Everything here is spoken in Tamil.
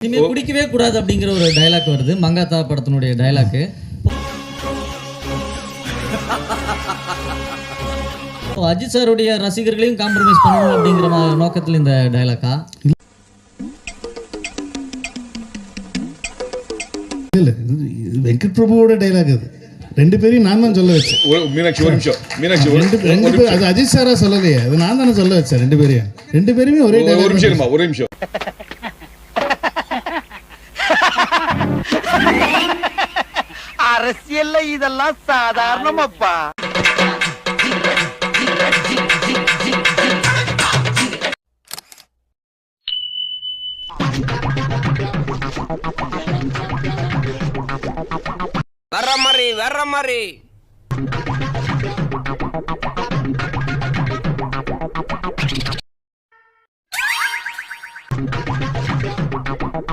இனிமே குடிக்கவே கூடாது அப்படிங்கிற ஒரு டைலாக் வருது மங்காத்தா படத்தினுடைய டைலாக். அஜித் சாருடைய ரசிகர்களையும் காம்ப்ரமைஸ் பண்ணணும் அப்படிங்கிற நோக்கத்தில் இந்த டைலாக்கா? இல்லை, வெங்கட் பிரபுவோட டைலாக் அது. ரெண்டு பேரையும் நான் தான் சொல்ல வச்சேன். மீனாட்சி ஒரு நிமிஷம். மீனாட்சி ரெண்டு பேர் அது அஜித் சாரா சொல்லலையே, அது நான் தானே சொல்ல வச்சேன். ரெண்டு பேருமே ஒரே ஒரு நிமிஷம் ஒரு நிமிஷம். அரசியல்ல இதெல்லாம் சாதாரணமாப்பா. வர்ற மாதிரி